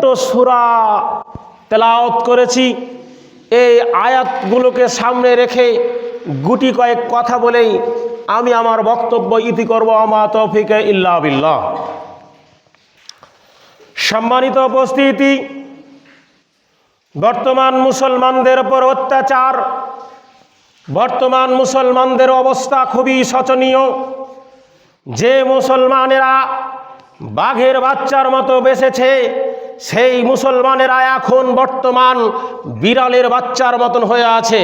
ছোট্ট সূরা তেলাওয়াত করেছি। এই আয়াতগুলোকে সামনে রেখে গুটি কয়েক কথা বলেই আমি আমার বক্তব্য ইতি করব। আমা তৌফিক ইল্লা বিল্লাহ। সম্মানিত উপস্থিতি, বর্তমান মুসলমানদের উপর অত্যাচার, বর্তমান মুসলমানদের অবস্থা খুবই শোচনীয়। যে মুসলমানেরা বাঘের বাচ্চার মতো বেঁচেছে, সেই মুসলমানেরা এখন বর্তমান বিড়ালের বাচ্চার মতন হয়ে আছে।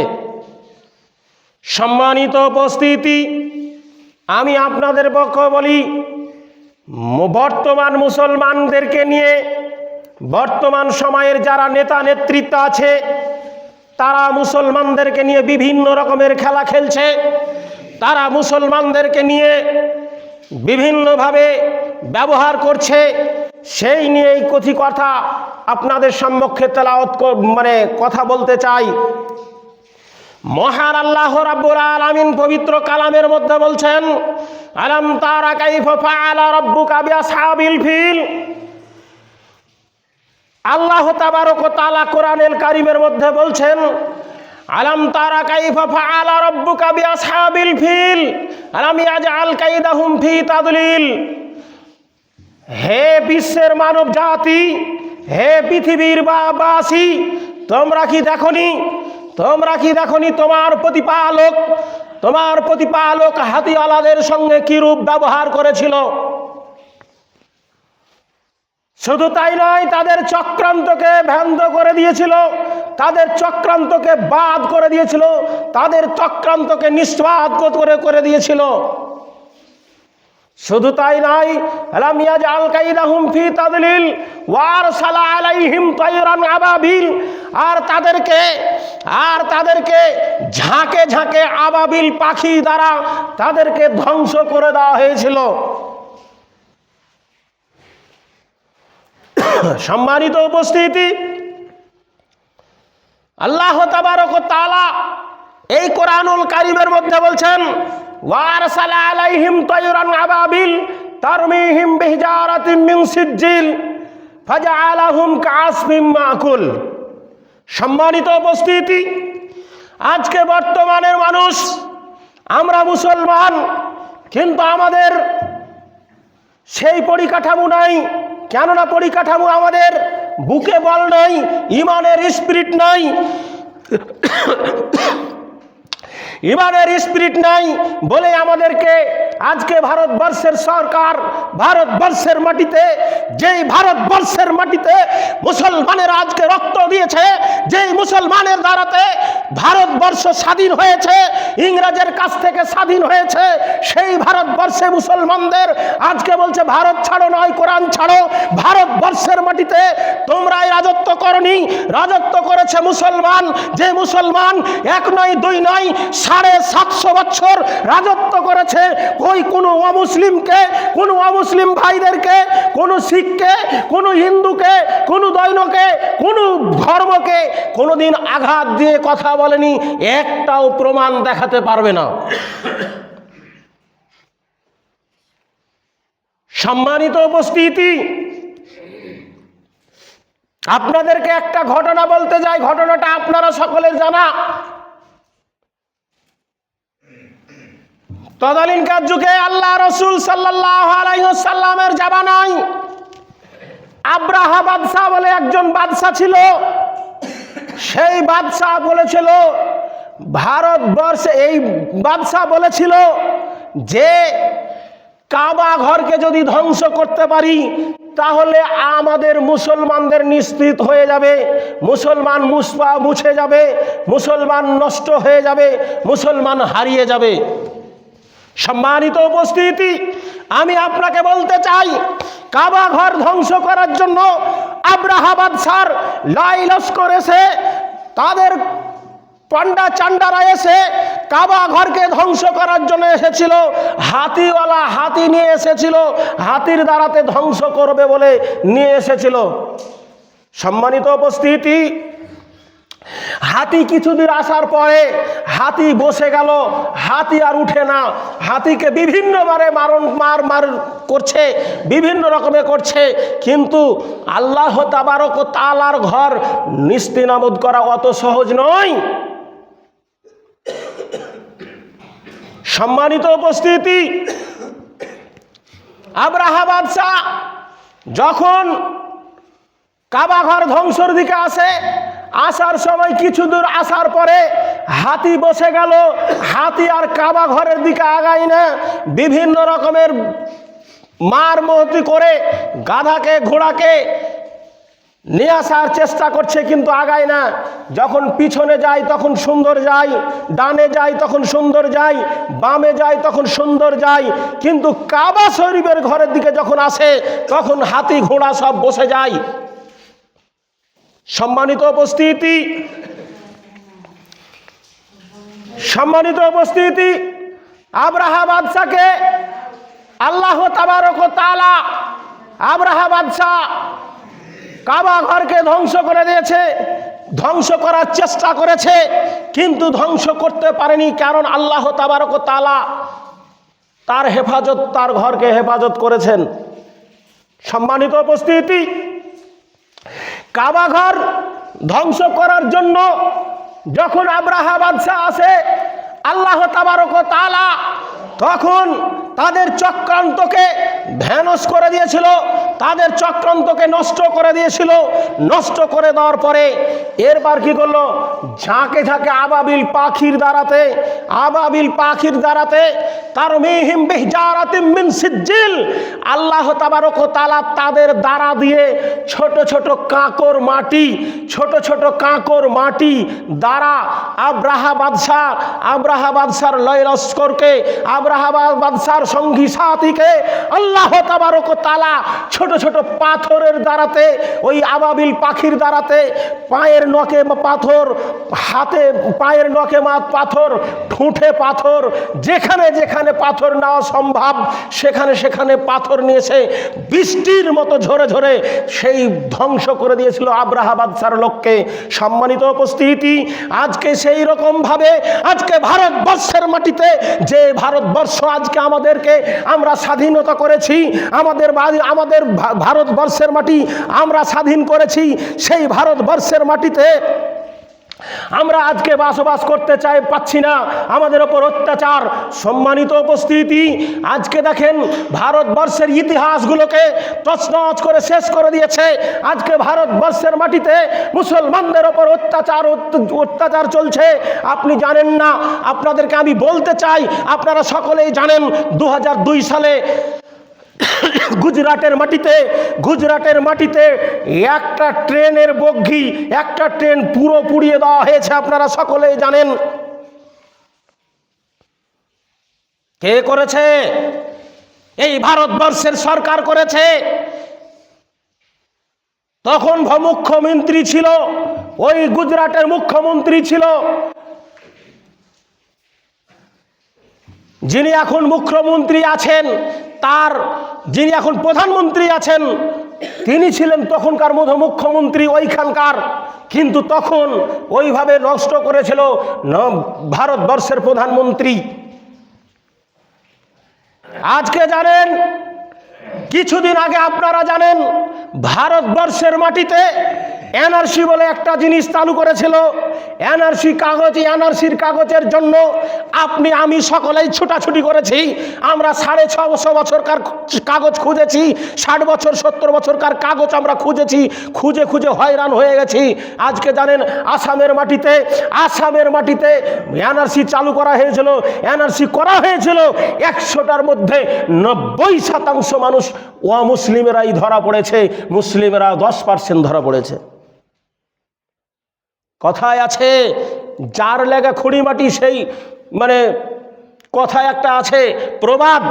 সম্মানিত উপস্থিতি, আমি আপনাদের পক্ষে বলি, বর্তমান মুসলমানদেরকে নিয়ে বর্তমান সময়ের যারা নেতা নেতৃত্ব আছে, তারা মুসলমানদেরকে নিয়ে বিভিন্ন রকমের খেলা খেলছে। তারা মুসলমানদেরকে নিয়ে বিভিন্নভাবে ব্যবহার করছে। সেই নিয়েই কথা আপনাদের সম্মুখে তেলাওয়াত কথা বলতে চাই। মহান আল্লাহ রাব্বুল আলামিন পবিত্র কালামের মধ্যে বলছেন, আলাম তারা কাইফা ফাআলা রাব্বুকা বিআসহাবিল ফিল। আল্লাহ তাবারক ওয়া তাআলা কোরআনুল কারীমের মধ্যে বলছেন, আলাম তারা কাইফা ফাআলা রাব্বুকা বিআসহাবিল ফিল আলাম ইয়াজআল কাইদাহুম ফি তাদলিল। হে বিশ্বের মানব জাতি, হে পৃথিবীর বাসী, তোমরা কি দেখনি তোমার প্রতিপালক হাতিওয়ালাদের সঙ্গে কিরূপ ব্যবহার করেছিল। শুধু তাই নয়, তাদের চক্রান্তকে ভ্রান্ত করে দিয়েছিল, তাদের চক্রান্তকে বাদ করে দিয়েছিল, তাদের চক্রান্তকে নিষ্পাদ করে দিয়েছিল। শুধু তাই নয়, আলাম ইয়াজআল কাইদাহুম ফি তাদলিল ওয়া আরসালা আলাইহিম তায়রান আবাবিল। আর তাদেরকে ঝাঁকে ঝাঁকে আবাবিল পাখি দ্বারা তাদেরকে ধ্বংস করে দেওয়া হয়েছিল। সম্মানিত উপস্থিতি, আল্লাহ তাবারক ওয়া তাআলা এই কোরআনুল কারীমের মধ্যে বলছেন, ওয়া আরসালা আলাইহিম তায়রান আবাবিল তারমিহিম বিহিজারাতিন মিন সিজ্জিল ফাজআলাহুম কাআসফিম মাকুল। সম্মানিত উপস্থিতি, আজকে বর্তমানের মানুষ, আমরা মুসলমান, কিন্তু আমাদের সেই পরিকাঠামো নাই। কেননা পরিকাঠামো আমাদের বুকে বল নাই, ইমানের স্পিরিট নাই। ইমানের স্পিরিট নাই বলে আমাদেরকে আজকে ভারতবর্ষের সরকার, ভারতবর্ষের মাটিতে, যেই ভারতবর্ষের মাটিতে মুসলমানের আজকে রক্ত দিয়েছে, যেই মুসলমানের দ্বারাতে ভারতবর্ষ স্বাধীন হয়েছে, ইংরেজের কাছ থেকে স্বাধীন হয়েছে, সেই ভারতবর্ষে মুসলমানদের আজকে বলছে ভারত ছাড়ো নয় কোরআন ছাড়ো। ভারতবর্ষের মাটিতে তোমরাই রাজত্ব করনি, রাজত্ব করেছে মুসলমান। যে মুসলমান এক নয় দুই নয় 750 বছর রাজত্ব করেছে। ওই কোনো অমুসলিমকে, কোনো অমুসলিম ভাইদেরকে, কোনো শিখকে, কোনো হিন্দুকে, কোনো দৈনকে, কোনো ধর্মকে কোনোদিন আঘাত দিয়ে কথা বলেনি। একটাও প্রমাণ দেখাতে পারবে না। সম্মানিত উপস্থিতি, আপনাদেরকে একটা ঘটনা বলতে যাই, ঘটনাটা আপনারা সকলের জানা। তদানীন্তন যুগে আল্লাহ রাসূল সাল্লাল্লাহু আলাইহি ওয়াসাল্লামের জামানায় আব্রাহা বাদশা বলে একজন বাদশা ছিল। সেই বাদশা বলেছিল ভারতবর্ষে, এই বাদশা বলেছিল যে কাবা ঘরকে যদি ধ্বংস করতে পারি তাহলে আমাদের মুসলমানদের নিশ্চিত হয়ে যাবে, মুসলমান মুছে যাবে, মুসলমান নষ্ট হয়ে যাবে, মুসলমান হারিয়ে যাবে। সম্মানিত উপস্থিতি, আমি আপনাকে বলতে চাই, কাবা ঘর ধ্বংস করার জন্য আব্রাহা বাদশার লাই লস্কর এসে, তাদের পান্ডা চান্ডারা এসে কাবা ঘরকে ধ্বংস করার জন্য এসেছিল। হাতিওয়ালা হাতি নিয়ে এসেছিল, হাতির দ্বারাতে ধ্বংস করবে বলে নিয়ে এসেছিল। সম্মানিত উপস্থিতি, হাতি কিছুদিন আসার পরে হাতি বসে গেল, হাতি আর উঠে না। হাতিকে বিভিন্নবারে মার করছে, বিভিন্ন রকমের করছে, কিন্তু আল্লাহ তাবারক ও তাআলার ঘর নিস্তিনাবুদ করা অত সহজ নয়। সম্মানিত উপস্থিতি, আব্রাহা বাদশাহ যখন কাবা ঘর ধ্বংসের দিকে আসার সময় কিছু দূর আসার পরে হাতি বসে গেল। হাতি আর কাবা ঘরের দিকে আগায় না, বিভিন্ন রকমের মারমতি করে গাধাকে ঘোড়াকে নিয়ে আসার চেষ্টা করছে, কিন্তু আগায় না। যখন পিছনে যায় তখন সুন্দর যায়, ডানে যায় তখন সুন্দর যায়, বামে যায় তখন সুন্দর যায়, কিন্তু কাবা শরীফের ঘরের দিকে যখন আসে তখন হাতি ঘোড়া সব বসে যায়। সম্মানিত উপস্থিতি, আব্রাহা বাদশাকে আল্লাহ তাবারক ও তাআলা, আব্রাহা বাদশাহ কাবা ঘরকে ধ্বংস করে দিয়েছে, ধ্বংস করার চেষ্টা করেছে, কিন্তু ধ্বংস করতে পারেনি, কারণ আল্লাহ তাবারক ও তাআলা তার হেফাজত, তার ঘরকে হেফাজত করেছেন। সম্মানিত উপস্থিতি, কাবা ঘর ধ্বংস করার জন্য যখন আব্রাহা বাদশাহ আসে, আল্লাহ তাবারক ও তাআলা তখন তাদের চক্রান্তকে ধ্বংস করে দিয়েছিল, তাদের চক্রান্তকে নষ্ট করে দিয়েছিল। নষ্ট করে দেওয়ার পরে এরবার কি করলো, ঝাঁকে ঝাঁকে আবাবিল পাখির দ্বারাতে তারমিহিম বিহিজারাতিম মিন সিজ্জিল, আল্লাহ তাবারক ও তাআলা তাদের দ্বারা দিয়ে ছোট ছোট কাঁকর মাটি দ্বারা আব্রাহা বাদশার লস্করকে, আব্রাহা বাদশার সঙ্গী সাথীকে আল্লাহ তাবারক ও তাআলা ছোট ছোট পাথরের দ্বারাতে, ওই আবাবিল পাখির দ্বারাতে পায়ের নখে পাথর, হাতে পায়ের নখে পাথর, ঠোঁটে পাথর, যেখানে যেখানে পাথর নেওয়া সম্ভব সেখানে সেখানে পাথর নিয়েছে, বৃষ্টির মতো ঝরে ঝরে সেই ধ্বংস করে দিয়েছিল আব্রাহা বাদশার লোককে। সম্মানিত উপস্থিতি, আজকে সেই রকম ভাবে আজকে ভারতবর্ষের মাটিতে, যে ভারতবর্ষ আজকে আমাদেরকে আমরা স্বাধীনতা করেছি, আমাদের ভারতবর্ষের মাটি আমরা স্বাধীন করেছি, সেই ভারতবর্ষের মাটিতে আমরা আজকে বসবাস করতে পাচ্ছি না, আমাদের ওপর অত্যাচার। সম্মানিত উপস্থিতি, আজকে দেখেন ভারতবর্ষের ইতিহাসগুলোকে তছনছ করে শেষ করে দিয়েছে। আজকে ভারতবর্ষের মাটিতে মুসলমানদের ওপর অত্যাচার চলছে। আপনি জানেন না, আপনাদেরকে আমি বলতে চাই, আপনারা সকলেই জানেন 2002 সালে গুজরাটের মাটিতে একটা ট্রেনের বগি, একটা ট্রেন পুরো পুড়িয়ে দেওয়া হয়েছে, আপনারা সকলেই জানেন। কে করেছে? এই ভারতবর্ষের সরকার করেছে। তখন মুখ্যমন্ত্রী ছিল, ওই গুজরাটের মুখ্যমন্ত্রী ছিল, যিনি এখন মুখ্যমন্ত্রী আছেন, যিনি এখন প্রধানমন্ত্রী আছেন, তিনি ছিলেন তখনকার মুখ্যমন্ত্রী ওইখানকার, কিন্তু তখন ওইভাবে নষ্ট করেছিল ভারতবর্ষের প্রধানমন্ত্রী। আজকে জানেন, কিছুদিন আগে আপনারা জানেন ভারতবর্ষের মাটিতে এনআরসি বলে একটা জিনিস চালু করেছিল। এনআরসির কাগজের জন্য আপনি আমি সকলেই ছুটাছুটি করেছি। আমরা 650 বছরকার কাগজ খুঁজেছি, 60 বছর 70 বছরকার কাগজ আমরা খুঁজে হয়রান হয়ে গেছি। আজকে জানেন আসামের মাটিতে এনআরসি চালু করা হয়েছিল, এনআরসি করা হয়েছিল 100টার মধ্যে 90% মানুষ অমুসলিমেরাই ধরা পড়েছে, মুসলিমেরা 10% ধরা পড়েছে। কথায় আছে, যার লেগা খুঁড়ি মাটি সেই, মানে কথায় একটা আছে প্রবাদ,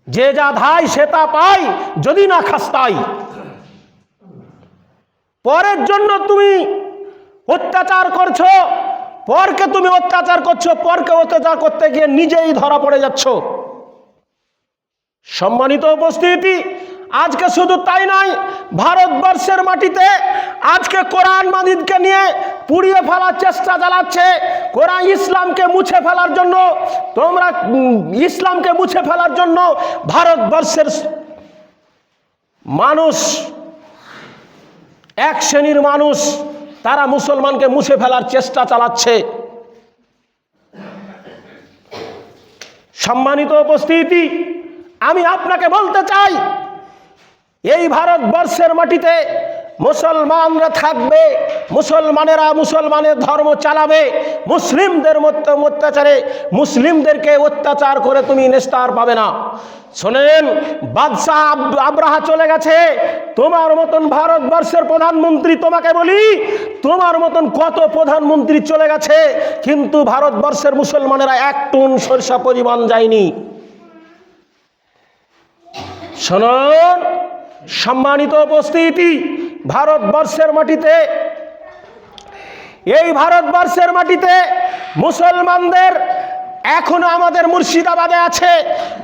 যে যা ধায় সে তা পাই, যদি না খাস তাই। পরের জন্য তুমি অত্যাচার করছো, পরকে অত্যাচার করতে গিয়ে নিজেই ধরা পড়ে যাচ্ছ। সম্মানিত উপস্থিতি, আজকে শুধু তাই নয়, ভারতবর্ষের মাটিতে আজকে কোরআন মাজিদকে নিয়ে পুড়িয়ে ফেলার চেষ্টা চালাচ্ছে। কোরআন ইসলামকে মুছে ফেলার জন্য, তোমরা ইসলামকে মুছে ফেলার জন্য ভারতবর্ষের মানুষ, এক শ্রেণীর মানুষ, তারা মুসলমানকে মুছে ফেলার চেষ্টা চালাচ্ছে। সম্মানিত উপস্থিতি, আমি আপনাকে বলতে চাই, এই ভারতবর্ষের মাটিতে মুসলমানরা থাকবে, মুসলমানেরা মুসলমানের ধর্ম চালাবে। মুসলিমদের মধ্যে অত্যাচারে, মুসলিমদেরকে অত্যাচার করে তুমি নিস্তার পাবে না। শোনেন, বাদশাহ আব্রাহা চলে গেছে, তোমার মতন ভারতবর্ষের প্রধানমন্ত্রী, তোমাকে বলি, তোমার মতন কত প্রধানমন্ত্রী চলে গেছে, কিন্তু ভারতবর্ষের মুসলমানেরা এক টুন সরিষা পরিমাণ যায়নি। শুনুন সম্মানিত উপস্থিতি, ভারতবর্ষের মাটিতে, এই ভারতবর্ষের মাটিতে মুসলমানদের এখনো, আমাদের মুর্শিদাবাদে আছে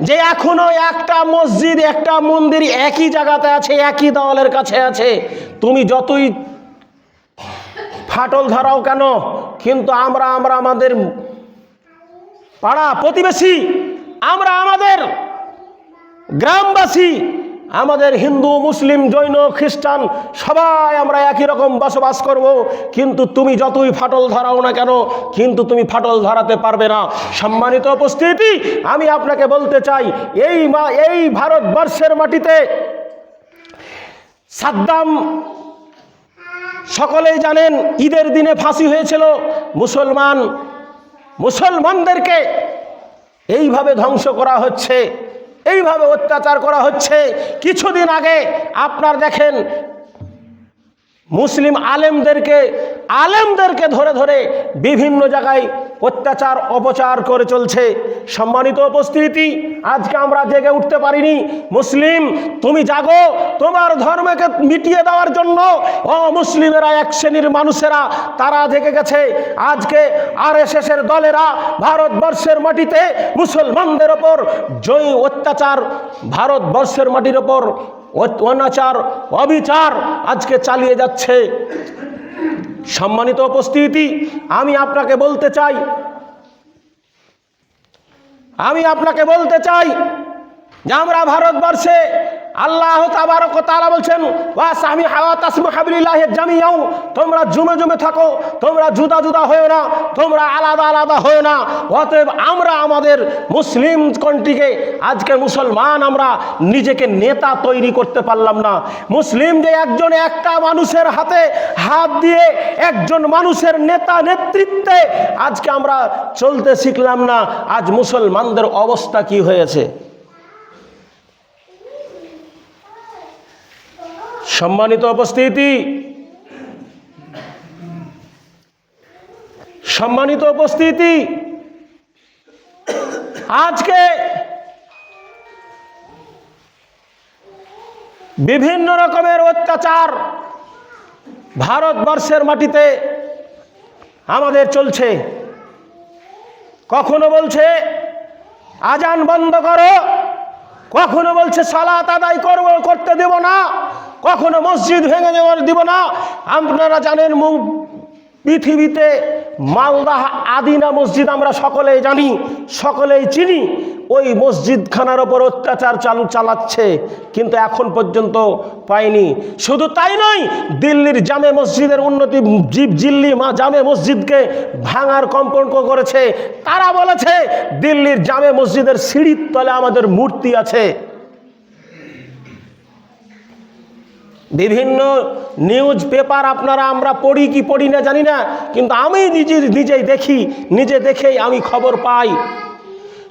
যে এখনো একটা মসজিদ, একটা মন্দির একই জায়গাতে আছে, একই দেওয়ালের কাছে আছে। তুমি যতই ফাটল ধরাও কেন, কিন্তু আমরা আমাদের পাড়া প্রতিবেশী, আমরা আমাদের গ্রামবাসী, আমাদের হিন্দু, মুসলিম, জৈন, খ্রিস্টান সবাই আমরা একই রকম বসবাস করব। কিন্তু তুমি যতই ফাটল ধরাও না কেন, কিন্তু তুমি ফাটল ধরাতে পারবে না। সম্মানিত উপস্থিতি, আমি আপনাকে বলতে চাই, এই ভারতবর্ষের মাটিতে সাদ্দাম, সকলেই জানেন, ঈদের দিনে ফাঁসি হয়েছিল। মুসলমানদেরকে এইভাবে ধ্বংস করা হচ্ছে, এইভাবে অত্যাচার করা হচ্ছে। কিছুদিন আগে আপনার দেখেন, মুসলিম আলেমদেরকে ধরে ধরে বিভিন্ন জায়গায় অত্যাচার অপচার করে চলছে। সম্মানিত উপস্থিতি, আজকে আমরা জেগে উঠতে পারিনি। মুসলিম, তুমি জাগো, তোমার ধর্মকে মিটিয়ে দেওয়ার জন্য অমুসলিমেরা, এক শ্রেণীর মানুষেরা, তারা জেগে গেছে। আজকে RSS এর দলেরা ভারতবর্ষের মাটিতে মুসলমানদের ওপর অত্যাচার, ভারতবর্ষের মাটির ওপর অনাচার, অবিচার আজকে চালিয়ে যাচ্ছে। সম্মানিত উপস্থিতি, আমি আপনাকে বলতে চাই যে আমরা ভারতবর্ষে, আল্লাহ তাবারক ওয়া তাআলা বলছেন, ওয়াসামি হাওয়াতাসমু হাবিলিল্লাহি জামিয়াও, তোমরা জুমে জুমে থাকো, তোমরা জুদা জুদা হয়ো না, তোমরা আলাদা আলাদা হয়ো না। অতএব আমরা আমাদের মুসলিম কন্ট্রিকে, আজকে মুসলমান আমরা নিজেকে নেতা তৈরি করতে পারলাম না। মুসলিম যে একটা মানুষের হাতে হাত দিয়ে, একজন মানুষের নেতা নেতৃত্বে আজকে আমরা চলতে শিখলাম না। আজ মুসলমানদের অবস্থা কি হয়েছে? সম্মানিত উপস্থিতি, আজকে বিভিন্ন রকমের অত্যাচার ভারতবর্ষের মাটিতে আমাদের চলছে। কখনো বলছে আজান বন্ধ করো, কখনো বলছে সালাত আদায় করতে দেব না, কখনো মসজিদ ভেঙে দিব না। আপনারা জানেন, পৃথিবীতে মালদা আদিনা মসজিদ আমরা সকলেই জানি, সকলেই চিনি। ওই মসজিদখানার ওপর অত্যাচার চালাচ্ছে, কিন্তু এখন পর্যন্ত পায়নি। শুধু তাই নয়, দিল্লির জামে মসজিদের উন্নতি, দিল্লি জামে মসজিদকে ভাঙার কম্পন করেছে। তারা বলেছে দিল্লির জামে মসজিদের সিঁড়ির তলে আমাদের মূর্তি আছে। বিভিন্ন নিউজ পেপার আমরা পড়ি কি পড়ি না জানি না, কিন্তু আমি নিজেই দেখি, নিজে দেখেই আমি খবর পাই।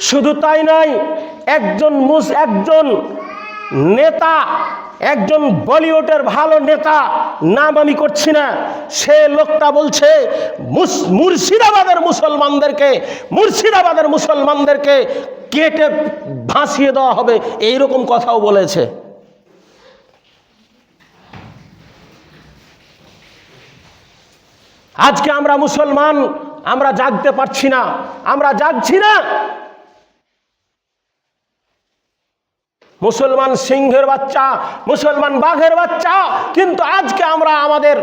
শুধু তাই নয়, একজন নেতা, একজন বলিউডের ভালো নেতা, নাম আমি করছি না, সে লোকটা বলছে মুর্শিদাবাদের মুসলমানদেরকে কেটে ভাসিয়ে দেওয়া হবে, এইরকম কথাও বলেছে। আজকে আমরা মুসলমান, আমরা জাগতে পারছি না, আমরা জাগছি না। মুসলমান সিংহের বাচ্চা, মুসলমান বাঘের বাচ্চা, কিন্তু আজকে আমরা আমাদের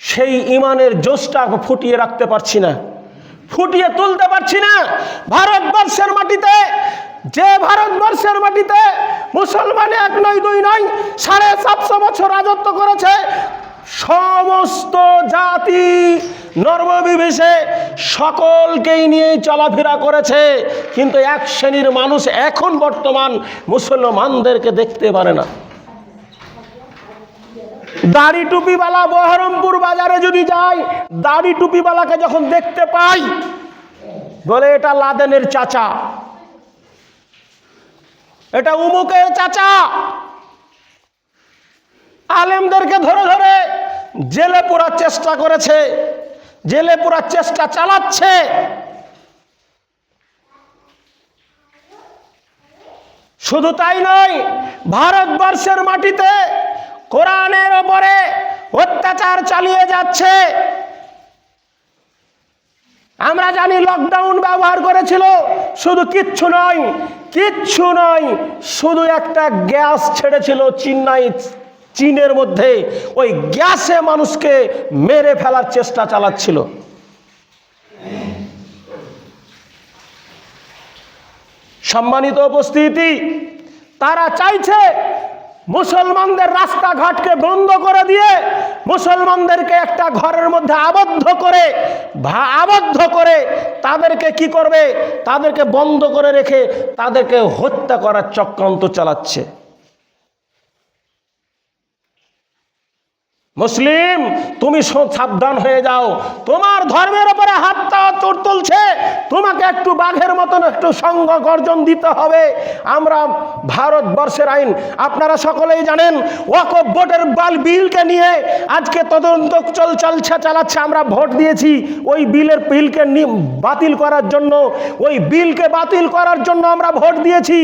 সেই ইমানের জোশটা ফুটিয়ে রাখতে পারছি না, ফুটিয়ে তুলতে পারছি না। ভারতবর্ষের মাটিতে, যে ভারতবর্ষের মাটিতে মুসলমান এক নয় দুই নয় 750 বছর রাজত্ব করেছে, সমস্ত জাতি নর্মবিবেশে সকলকেই নিয়ে চলাফেরা করেছে, কিন্তু এক শ্রেণীর মানুষ এখন বর্তমান মুসলমানদেরকে দেখতে পারে না। দাড়ি টুপিওয়ালা বহরমপুর বাজারে যদি যাই, দাড়ি টুপিওয়ালাকে যখন দেখতে পাই বলে এটা লাদেনের চাচা, এটা উমুকের চাচা। আলেমদেরকে ধরে ধরে জেলে পোড়ার চেষ্টা করেছে, জেলে পোড়ার চেষ্টা চালাচ্ছে। শুধু তাই নয়, ভারতবর্ষের মাটিতে কোরআনের ওপরে অত্যাচার চালিয়ে যাচ্ছে। আমরা জানি লকডাউন ব্যবহার করেছিল, শুধু কিচ্ছু নয়, কিচ্ছু নয়, শুধু একটা গ্যাস ছেড়েছিল চীনের মধ্যে, ওই গ্যাসে মানুষকে মেরে ফেলার চেষ্টা চালাচ্ছিল। সম্মানিত উপস্থিতি, তারা চাইছে মুসলমানদের রাস্তাঘাটকে বন্ধ করে দিয়ে মুসলমানদেরকে একটা ঘরের মধ্যে আবদ্ধ করে তাদেরকে কি করবে, তাদেরকে বন্ধ করে রেখে তাদেরকে হত্যা করার চক্রান্ত চালাচ্ছে। মুসলিম, তুমি সাবধান হয়ে যাও, তোমার ধর্মের উপরে হাতটা তুলছে, তোমাকে একটু বাঘের মতন একটু সঙ্গ গর্জন দিতে হবে। আমরা ভারতবর্ষের আইন আপনারা সকলেই জানেন, ওয়াকফ বোর্ডের বিলকে নিয়ে আজকে তদন্ত চালাচ্ছে। আমরা ভোট দিয়েছি ওই বিলকে বাতিল করার জন্য, ওই বিলকে বাতিল করার জন্য আমরা ভোট দিয়েছি।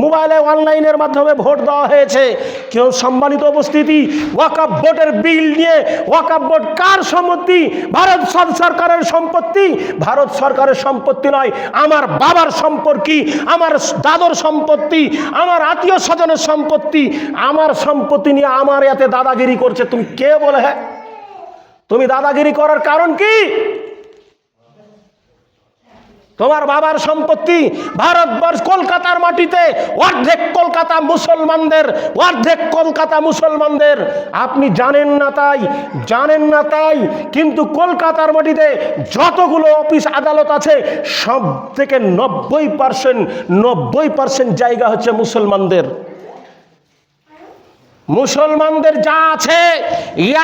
মোবাইলে অনলাইনের মাধ্যমে ভোট দেওয়া হয়েছে। কেউ সম্মানিত উপস্থিতি, ওয়াকফ বোর্ডের বিল নিয়ে, ওয়াকফ বোর্ড কার সম্পত্তি? ভারত সরকারের সম্পত্তি। ভারত সরকারের সম্পত্তি নয়, আমার বাবার সম্পর্কে, আমার দাদর সম্পত্তি, আমার আত্মীয় স্বজনের সম্পত্তি। আমার সম্পত্তি নিয়ে আমার এতে দাদাগিরি করছে, তুমি কে বলে? হ্যাঁ, তুমি দাদাগিরি করার কারণ কি? তোমার বাবার সম্পত্তি। ভারতবর্ষ, কলকাতার মাটিতে অর্ধেক কলকাতা মুসলমানদের, অর্ধেক কলকাতা মুসলমানদের। আপনি জানেন না তাই, কিন্তু কলকাতার মাটিতে যতগুলো অফিস আদালত আছে সব থেকে 90% জায়গা হচ্ছে মুসলমানদের। মুসলমানদের যা আছে,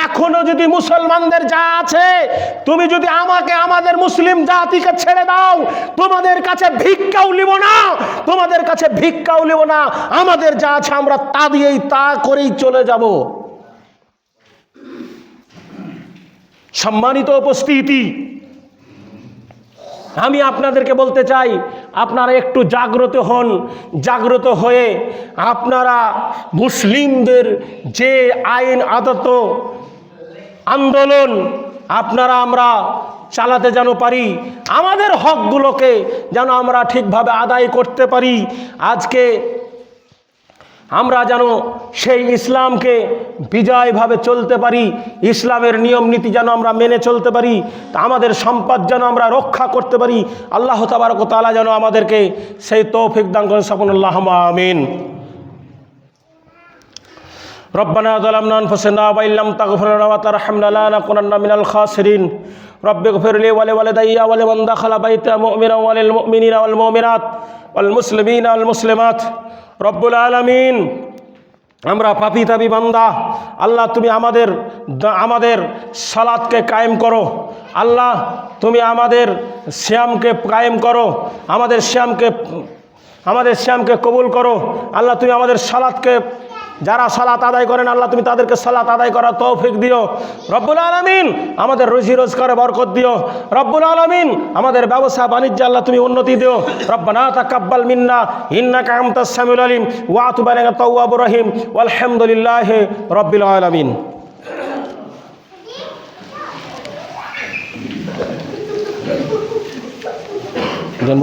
এখনো যদি মুসলমানদের যা আছে, তুমি যদি আমাকে, আমাদের মুসলিম জাতিকে ছেড়ে দাও, তোমাদের কাছে ভিক্ষাও নিব না, তোমাদের কাছে ভিক্ষাও নিব না। আমাদের যা আছে আমরা তা দিয়েই, তা করেই চলে যাব। সম্মানিত উপস্থিতি, আমি আপনাদেরকে বলতে চাই, আপনারা একটু জাগ্রত হন। জাগ্রত হয়ে আপনারা মুসলিমদের যে আইন আদত আন্দোলন আমরা চালাতে যেন পারি, আমাদের হকগুলোকে যেন আমরা ঠিকভাবে আদায় করতে পারি। আজকে আমরা যেন সেই ইসলামকে বিজয়ভাবে চলতে পারি, ইসলামের নিয়ম নীতি যেন আমরা মেনে চলতে পারি, তা আমাদের সম্পদ যেন আমরা রক্ষা করতে পারি। আল্লাহ তাবারক ওয়া তাআলা যেন আমাদেরকে সেই তৌফিক দান করেন। সকল আল্লাহুম্মা আমিন। রব্বানা যালামনা আনফুসানা ওয়া ইল্লাম তাগফির লানা ওয়া তারহামনা লানাকুনান্না মিনাল খাসিরিন। রব্বিগফির লি ওয়া লিওয়ালিদাইয়া ওয়া লিমান দাখালা বাইতা মুমিনান ওয়া লিল মুমিনিনা ওয়াল মুমিনাত ওয়াল মুসলিমিনা ওয়াল মুসলিমাত। রব্বুল আলামিন, আমরা পাপী তাবী বান্দা, আল্লাহ তুমি আমাদের সালাতকে কায়েম করো। আল্লাহ তুমি আমাদের সিয়ামকে কায়েম করো, আমাদের সিয়ামকে কবুল করো। আল্লাহ তুমি আমাদের সালাতকে, যারা সালাত আদায় করেন আল্লাহ তুমি তাদেরকে সালাত আদায় করার তৌফিক দিও। রব্বুল আলামিন, আমাদের রুজি রোজগারে বরকত দিও। রব্বুল আলামিন, আমাদের ব্যবসা বাণিজ্যে আল্লাহ তুমি উন্নতি দিও। রব্বানা তাকাব্বাল মিন্না ইন্নাকা আনতাস সামিউল আলিম ওয়া তুব আলাইনা তাওয়াবুর রহিম ওয়ালহামদুলিল্লাহি রাব্বিল আলামিন।